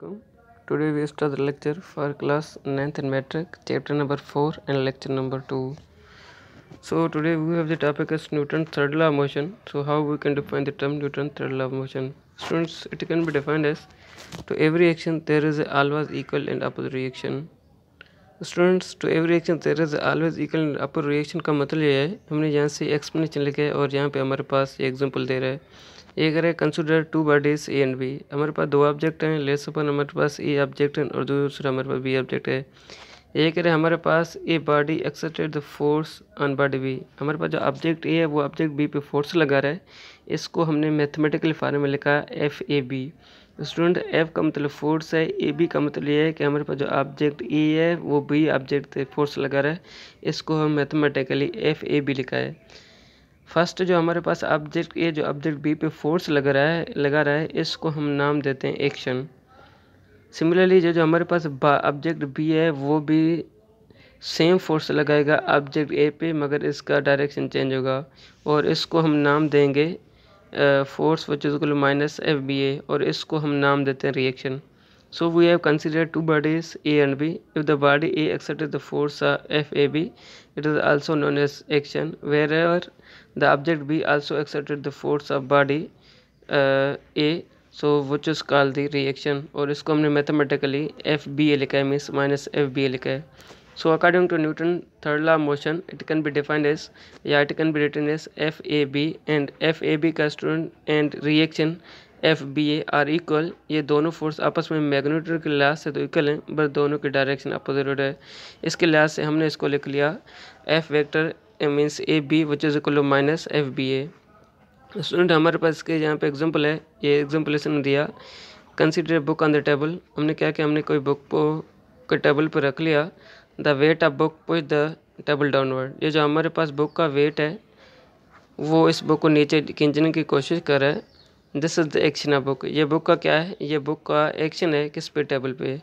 Welcome. Today we start the lecture for class 9th in metric, chapter number 4 and lecture number 2. So today we have the topic as Newton's third law of motion. So how we can define the term Newton's third law of motion? Students, it can be defined as to every action there is always equal and opposite reaction. Students to every action there is always equal upper reaction का मतलब ये है, हमने यहाँ से explanation लिखा है और यहाँ पे हमारे पास ये एग्जांपल दे रहा है। ये कह रहा है consider two bodies A and B. हमारे पास दो ऑब्जेक्ट हैं, लेट्स सपोज हमारे पास ए ऑब्जेक्ट है और दूसरा हमारे पास बी ऑब्जेक्ट है। ये कह रहे हैं हमारे पास a body exerted the force on body B. हमारे पास जो ऑब्जेक्ट ए है वो ऑब्जेक्ट बी पे फोर्स लगा रहा है, इसको हमने मैथमेटिकल फॉर्म में लिखा F A B. Student F का मतलब फोर्स है, ए बी का मतलब ये है कि हमारे पास जो ऑब्जेक्ट ए है वो बी ऑब्जेक्ट पे फोर्स लगा रहा है, इसको हम मैथमेटिकली एफ ए बी लिखा है। फर्स्ट जो हमारे पास ऑब्जेक्ट ए जो ऑब्जेक्ट बी पे फोर्स लगा रहा है इसको हम नाम देते हैं एक्शन। सिमिलरली जो हमारे पास ऑब्जेक्ट बी है वो भी सेम फोर्स लगाएगा ऑब्जेक्ट ए पे, मगर इसका डायरेक्शन चेंज होगा और इसको हम नाम देंगे force which is equal minus F B A, और इसको हम नाम देते हैं reaction. So we have considered two bodies A and B. If the body A exerted the force F A B, it is also known as action. Wherever the object B also exerted the force of body A, so which is called the reaction, और इसको हमने mathematically F B A लिखा है, means minus F B A लिखा है। So according to Newton third law of motion, it can be defined as, it can be written as FAB, and FAB का student and reaction FBA are equal. ये दोनों force आपस में magnitude के लिहाज से तो इक्वल हैं, बट दोनों की डायरेक्शन अपोजिट है। इसके लिहाज से हमने इसको लिख लिया F vector means AB which is equal to minus FBA। Student हमारे पास इसके यहाँ पे एग्जाम्पल है, ये एग्जाम्पलेशन दिया। Consider book on the table. हमने क्या किया, हमने कोई बुक को टेबल पर रख लिया। The weight of book push the table downward. ये जो हमारे पास बुक का वेट है वो इस बुक को नीचे खींचने की कोशिश कर रहा है। This is the action of book. ये बुक का क्या है, ये बुक का एक्शन है किस पे, टेबल पे।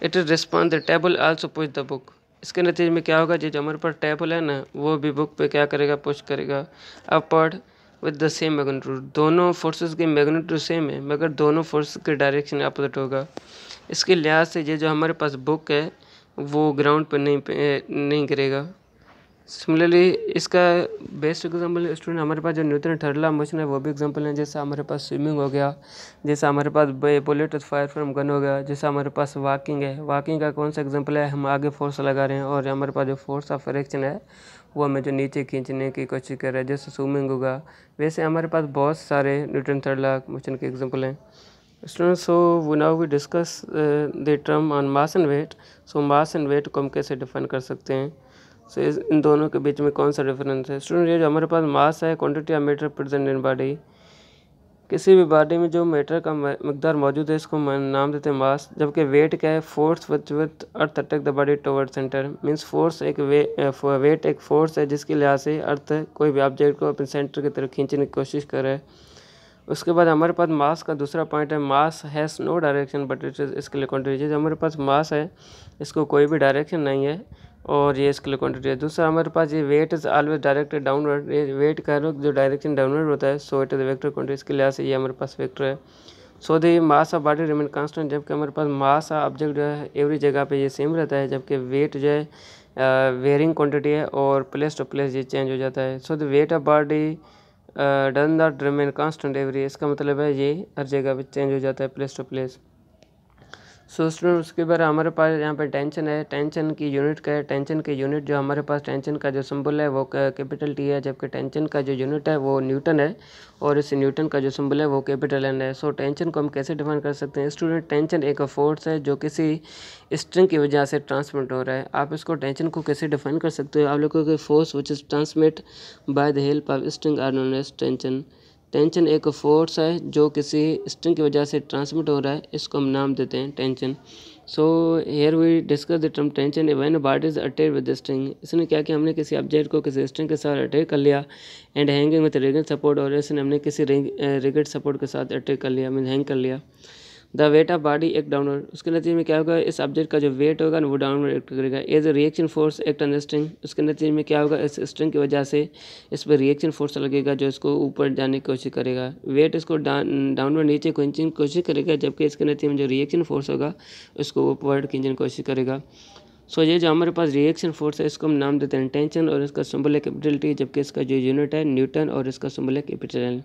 It is respond the table also push the book. इसके नतीजे में क्या होगा, जो हमारे पास टेबल है ना वो भी बुक पे क्या करेगा, पुश करेगा upward with the same magnitude. दोनों फोर्सेस की मैग्नीट्यूड सेम है, मगर दोनों फोर्सेस के डायरेक्शन अपोजिट होगा। इसके लिहाज से ये जो हमारे पास बुक है वो ग्राउंड पर नहीं गिरेगा। सिमिलरली इसका बेस्ट एग्जांपल स्टूडेंट हमारे पास जो Newton third law of motion है वो भी एग्जांपल है। जैसे हमारे पास स्विमिंग हो गया, जैसे हमारे पास बुलेट फायर फ्रॉम गन हो गया, जैसे हमारे पास वॉकिंग है। वॉकिंग का कौन सा एग्जांपल है, हम आगे फोर्स लगा रहे हैं और हमारे पास जो फोर्स ऑफ फ्रिक्शन है वो हमें जो नीचे खींचने की कोशिश कर रहा है, जैसे स्विमिंग होगा। वैसे हमारे पास बहुत सारे Newton third law of motion के एग्जाम्पल हैं। Students so now we discuss the term on mass and weight. So mass and weight को हम कैसे डिफाइन कर सकते हैं, सो इन दोनों के बीच में कौन सा डिफरेंस है। स्टूडेंट ये जो हमारे पास मास है, quantity of matter present in body. किसी भी बॉडी में जो मैटर का मकदार मौजूद है इसको नाम देते हैं मास। जबकि वेट क्या है, force with earth attack the body toward centre. Means force एक वेट एक फोर्स है जिसके लिहाज से अर्थ कोई भी ऑब्जेक्ट को अपने सेंटर की तरफ खींचने की कोशिश कर रहा है। उसके बाद हमारे पास मास का दूसरा पॉइंट है, mass has no direction but it is इसके लिए क्वांटिटी। जो हमारे पास मास है इसको कोई भी डायरेक्शन नहीं है और ये इसके लिए क्वांटिटी है। दूसरा हमारे पास ये weight is always directed downward. ये वेट का रुख जो डायरेक्शन डाउनवर्ड होता है, so it is vector quantity. इसके लिहाज से ये हमारे पास वेक्टर है। So the mass of body remain constant. जबकि हमारे पास मास ऑब्जेक्ट जो है एवरी जगह पे ये सेम रहता है, जबकि वेट जो है वेरिंग क्वांटिटी है और प्लेस टू प्लेस ये चेंज हो जाता है। So the weight of body done not remain constant every. इसका मतलब है ये हर जगह पे चेंज हो जाता है place to place. So student उसके बाद हमारे पास यहाँ पे टेंशन है। टेंशन की यूनिट क्या है, टेंशन की यूनिट जो हमारे पास टेंशन का जो सिंबल है वो कैपिटल टी है, जबकि टेंशन का जो यूनिट है वो न्यूटन है और इस न्यूटन का जो सिंबल है वो कैपिटल एन है। सो टेंशन को हम कैसे डिफाइन कर सकते हैं स्टूडेंट, टेंशन एक फोर्स है जो किसी स्ट्रिंग की वजह से ट्रांसमिट हो रहा है। आप इसको टेंशन को कैसे डिफाइन कर सकते हो, आप लोगों के force which is transmit by the help of string are known as tension. Tension एक फोर्स है जो किसी स्ट्रिंग की वजह से ट्रांसमिट हो रहा है, इसको हम नाम देते हैं tension. So here we discuss the term tension when body is attach with the string. इसने क्या किया, हमने किसी ऑब्जेक्ट को किसी स्ट्रिंग के साथ अटैच कर लिया and hanging with rigid support, और इसने हमने किसी रिगिड सपोर्ट के साथ अटैच कर लिया, मीन हैंग कर लिया। The weight of body act downward, उसके नतीजे में क्या होगा, इस ऑब्जेक्ट का जो वेट होगा ना वो डाउनवर्ड एक्ट करेगा। As a reaction force act on the string, उसके नतीजे में क्या होगा, इस स्ट्रिंग की वजह से इस पर रिएक्शन फोर्स लगेगा जो इसको ऊपर जाने की कोशिश करेगा। वेट इसको डाउनवर्ड नीचे खींचने की कोशिश करेगा, जबकि इसके नतीजे में जो रिएक्शन फोर्स होगा उसको ऊपर खींचने की कोशिश करेगा। सो ये जो हमारे पास रिएक्शन फोर्स है इसको हम नाम देते हैं टेंशन, और इसका सिंबल है कैपिटल टी, जबकि इसका जो यूनिट है न्यूटन और इसका सिंबल है capital L.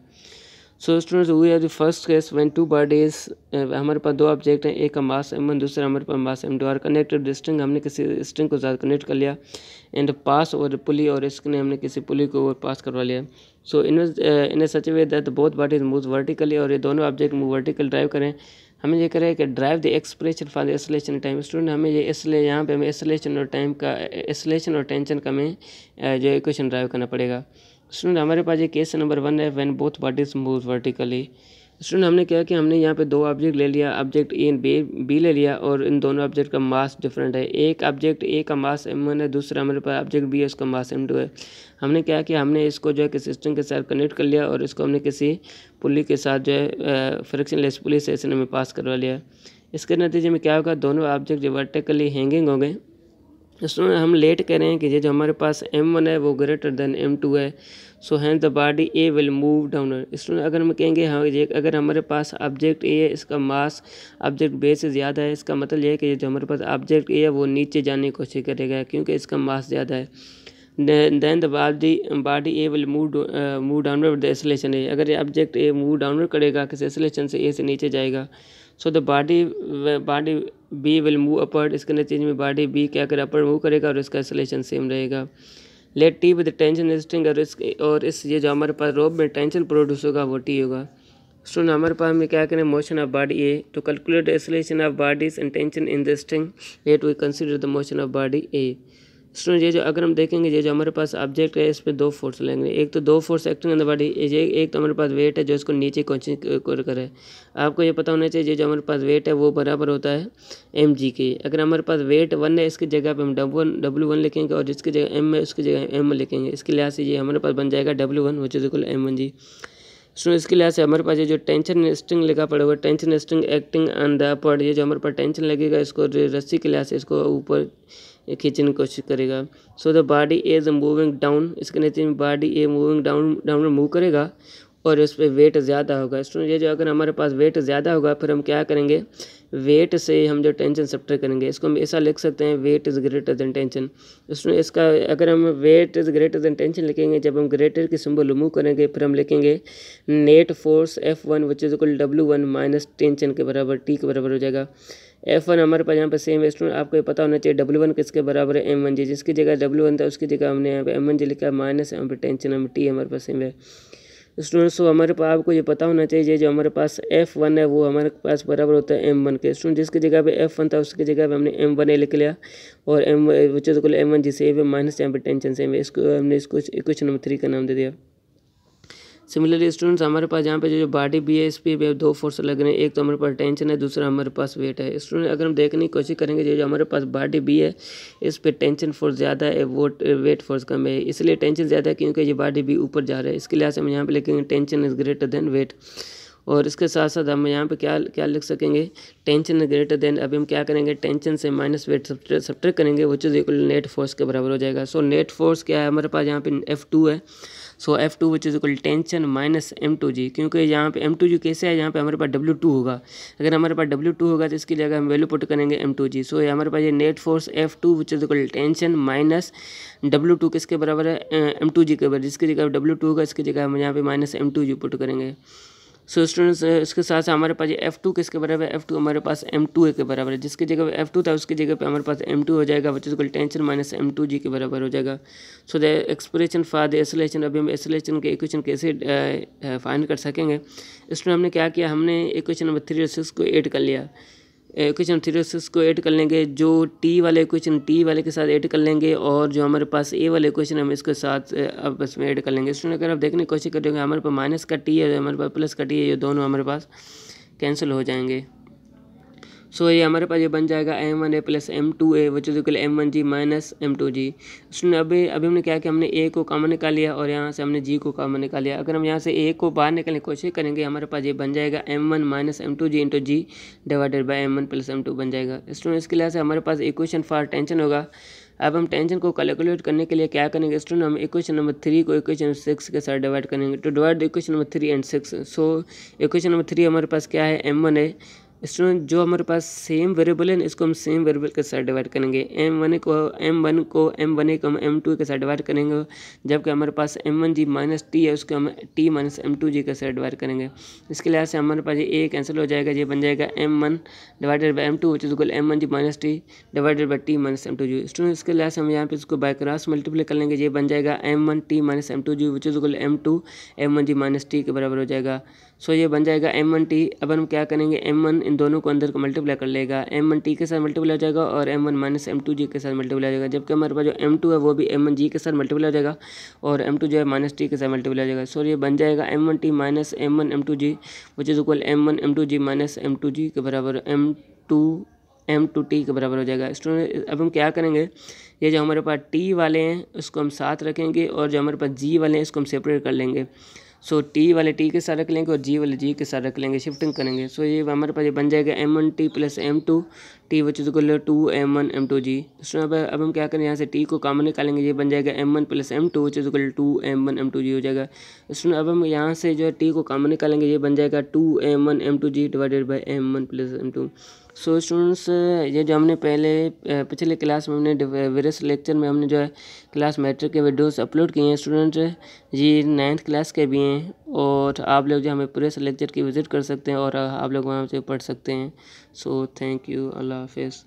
So students, we are the first case when two bodies, हमारे पास दो ऑब्जेक्ट हैं, एक का मास m1 दूसरा हमारे पास मास m2 आर कनेक्टेड स्ट्रिंग, हमने किसी स्ट्रिंग को साथ कनेक्ट कर लिया एंड पास और पुली, और इसने हमने किसी पुली को पास करवा लिया। So in such way that both bodies move vertically, और ये दोनों ऑब्जेक्ट मूव वर्टिकल ड्राइव करें। हमें ये करें कि drive the expression for the acceleration time. Student हमें ये इसलिए यहाँ पे हमें एक्सेलरेशन और टाइम का, एक्सेलरेशन और टेंशन का हमें जो इक्वेशन ड्राइव करना पड़ेगा। स्टूडेंट हमारे पास ये केस नंबर 1 है, when both bodies move vertically. Student हमने क्या कि हमने यहाँ पे दो ऑब्जेक्ट ले लिया, ऑब्जेक्ट ए एंड बी ले लिया, और इन दोनों ऑब्जेक्ट का मास डिफरेंट है। एक ऑब्जेक्ट ए का मास m1 है, दूसरा हमारे पास ऑब्जेक्ट बी है उसका मास m2 है। हमने क्या किया, हमने इसको जो है किसी स्ट्रिंग के साथ कनेक्ट कर लिया, और इसको हमने किसी पुली के साथ जो है फ्रिक्शनलेस पुली से इसने हमें पास करवा लिया। इसके नतीजे में क्या होगा, दोनों ऑब्जेक्ट जो वर्टिकली हैंगिंग हो गए। इसमें हम लेट कह रहे हैं कि ये जो हमारे पास m1 है वो ग्रेटर देन m2 है, so hence the body A will move downward. इसमें अगर हम कहेंगे हाँ ये अगर हमारे पास ऑब्जेक्ट ए है, इसका मास ऑब्जेक्ट बी से ज़्यादा है, इसका मतलब ये है कि जो हमारे पास ऑब्जेक्ट ए है वो नीचे जाने की कोशिश करेगा क्योंकि इसका मास ज़्यादा है। Then the body A will move downward with the acceleration a. अगर ये ऑब्जेक्ट ए मूव डाउनवर्ड करेगा किसी एक्सेलरेशन से, ए से नीचे जाएगा, so the body B will move upward. इसके नतीजे में बॉडी बी क्या करे, अपवर्ड मूव करेगा और इसका एक्सेलरेशन सेम रहेगा। Let T with tension string, और इस ये जो हमारे पास रोप में टेंशन प्रोड्यूस होगा वो टी होगा। स्टूडेंट हमारे पास में क्या करें, motion of body A, to calculate acceleration of bodies and tension in the string, let we consider the motion of body A. Student ये जो अगर हम देखेंगे ये जो हमारे पास ऑब्जेक्ट है इस पर दो फोर्स लेंगे, एक तो दो force acting on the body, एक तो हमारे पास वेट है जो इसको नीचे करे। आपको ये पता होना चाहिए जो हमारे पास वेट है वो बराबर होता है mg के। अगर हमारे पास वेट 1 है इसकी जगह पे हम W1 लिखेंगे, और जिसकी जगह m है उसकी जगह m लिखेंगे। इसके लिहाज से ये हमारे पास बन जाएगा W1 which is equal m1g। सो इसके लिहाज से हमारे पास ये जो टेंशन स्ट्रिंग लिखा पड़ा हुआ है, tension string acting on the upward, ये जो हमारे पास टेंशन लगेगा इसको रस्सी के लिहाज से इसको ऊपर खींचने की कोशिश करेगा। सो the body is moving down, इसके नतीजे में body a moving down move करेगा और इस पर वेट ज़्यादा होगा। स्टूडेंट ये जो अगर हमारे पास वेट ज़्यादा होगा फिर हम क्या करेंगे, वेट से हम जो टेंशन सब्ट्रैक्ट करेंगे। इसको हम ऐसा लिख सकते हैं, weight is greater than tension. Student इसका अगर हम weight is greater than tension लिखेंगे, जब हम ग्रेटर की सिंबल रिमूव करेंगे फिर हम लिखेंगे net force F1 which is equal W1 minus tension के बराबर, टी के बराबर हो जाएगा। F1 हमारे पास यहाँ पे सेम है। स्टूडेंट आपको ये पता होना चाहिए W1 किसके बराबर है, m1g। जिसकी जगह W1 था उसकी जगह हमने यहाँ पे m1g लिखा, माइनस यहाँ पे टेंशन हम टी हमारे पास सेम है। स्टूडेंट्स तो हमारे पास आपको ये पता होना चाहिए जो हमारे पास F1 है वो हमारे पास बराबर होता है m1 के। स्टूडेंट जिसकी जगह पे F1 था उसकी जगह पे हमने m1a लिख लिया, और विच इज इक्वल m1g सेम है, माइनस यहाँ पे टेंशन सेम है। इसको हमने इसको इक्वेशन नंबर 3 का नाम दे दिया। सिमिलरली स्टूडेंट्स हमारे पास यहाँ पे जो बॉडी बी है इस पर भी दो फोर्स लग रहे हैं, एक तो हमारे पास टेंशन है, दूसरा हमारे पास वेट है। स्टूडेंट अगर हम देखने की कोशिश करेंगे जो हमारे पास बॉडी बी है इस पर टेंशन फोर्स ज़्यादा है, वो वेट फोर्स कम है, इसलिए टेंशन ज़्यादा है क्योंकि ये बॉडी बी ऊपर जा रहा है। इसके लिहाज से हम यहाँ पे लिखेंगे tension is greater than weight, और इसके साथ साथ हम यहाँ पे क्या लिख सकेंगे, टेंशन इज ग्रेटर देन, अभी हम क्या करेंगे टेंशन से माइनस वेट सब्ट्रैक्ट करेंगे विच इज इक्वल नेट फोर्स के बराबर हो जाएगा। सो नेट फोर्स क्या है हमारे पास यहाँ पे F2 है। सो F2 which is equal tension minus m2g, क्योंकि यहाँ पे m2g कैसे है, यहाँ पे हमारे पास W2 होगा। अगर हमारे पास W2 होगा तो इसकी जगह हम वैल्यू पुट करेंगे m2g। सो ये हमारे पास ये net force F2 which is equal tension minus W2 किसके बराबर है, m2g के बराबर। जिसकी जगह W2 होगा इसकी जगह हम यहाँ पे माइनस m2g पुट करेंगे। सो स्टूडेंट्स इसके साथ साथ हमारे पास ये F2 किसके बराबर है, F2 हमारे पास m2a के बराबर है। जिसकी जगह F2 था उसकी जगह पे हमारे पास m2 हो जाएगा विच is equal tension minus m2g के बराबर हो जाएगा। So the expression for the acceleration, अभी हम एक्सेलरेशन के इक्वेशन कैसे फाइंड कर सकेंगे। इसमें हमने क्या किया, हमने इक्वेशन नंबर 3 और 6 को ऐड कर लिया। इक्वेशन 3 और 6 को ऐड कर लेंगे, जो टी वाले इक्वेशन टी वाले के साथ ऐड कर लेंगे, और जो हमारे पास ए वाले इक्वेशन हम इसके साथ आपस में ऐड कर लेंगे। इसमें अगर आप देखने की कोशिश करेंगे हमारे पास माइनस का टी है, हमारे पास प्लस का टी है, ये दोनों हमारे पास कैंसिल हो जाएंगे। सो ये हमारे पास ये बन जाएगा m1a plus m2a which is equal m1g minus m2g। अभी हमने क्या किया, हमने a को कॉमन निकाल लिया और यहाँ से हमने g को कॉमन निकाल लिया। अगर हम यहाँ से a को बाहर निकालने की कोशिश करेंगे हमारे पास ये बन जाएगा m1 minus m2g into g divided by m1 plus m2 बन जाएगा। स्टूडेंट इसके लिए से हमारे पास इक्वेशन फॉर टेंशन होगा। अब हम टेंशन को कैलकुलेट करने के लिए क्या करेंगे स्टूडेंट, हम इक्वेशन नंबर 3 को इक्वेशन नंबर 6 के साथ डिवाइड करेंगे। To divide equation number 3 and 6, so equation number 3 हमारे पास क्या है, m1 है। स्टूडेंट जो हमारे पास सेम वेरिएबल है ना, इसको हम सेम वेरिएबल के साथ डिवाइड करेंगे। m1 को m1 को हम m2 के साथ डिवाइड करेंगे, जबकि हमारे पास m1g माइनस टी है उसको हम t माइनस m2g के साथ डिवाइड करेंगे। इसके लिहाज से हमारे पास ये कैंसिल हो जाएगा, ये बन जाएगा m1 divided by m2 which is equal m1g minus T divided by t minus m2g। Student इसके लिहाज से हम यहाँ पे इसको बाय क्रॉस मल्टीप्लाई कर लेंगे, ये बन जाएगा m1t minus m2g which is equal m2 m1g minus T के बराबर हो जाएगा। सो ये बन जाएगा m1t। अब हम क्या करेंगे, m1 इन दोनों को अंदर को मल्टीप्लाई कर लेगा, m1t के साथ मल्टीप्लाई हो जाएगा और m1 माइनस m2g के साथ मल्टीप्लाई हो जाएगा, जबकि हमारे पास जो m2 है वो भी m1g के साथ मल्टीप्लाई हो जाएगा और m2 जो है माइनस t के साथ मल्टीप्लाई हो जाएगा। सो ये बन जाएगा m1t minus m1 m2g which is equal m1 m2g minus m2g के बराबर m2t के बराबर हो जाएगा। स्टूडेंट अब हम क्या करेंगे, ये जो हमारे पास t वाले हैं उसको हम साथ रखेंगे और जो हमारे पास g वाले हैं इसको हम सेपरेट कर लेंगे। सो टी वाले टी के साथ रख लेंगे और जी वाले जी के साथ रख लेंगे, शिफ्टिंग करेंगे। सो ये हमारे पास ये बन जाएगा m1t plus m2 T which is equal to 2m1 m2g। अब हम क्या करें, यहाँ से टी को कॉमन निकालेंगे, ये बन जाएगा m1 plus m2 which is equal to 2m1 m2g हो जाएगा। अब हम यहाँ से जो है टी को कॉमन निकालेंगे, ये बन जाएगा 2m1 m2g divided by m1 plus m2। So students ये जो हमने पिछले क्लास में हमने वेरियस लेक्चर में हमने जो है क्लास मैट्रिक के वीडियोस अपलोड किए हैं स्टूडेंट, ये 9th क्लास के भी हैं और आप लोग जो हमें पूरे लेक्चर की विज़िट कर सकते हैं और आप लोग वहाँ से पढ़ सकते हैं। सो थैंक यू, अल्लाह हाफिज़।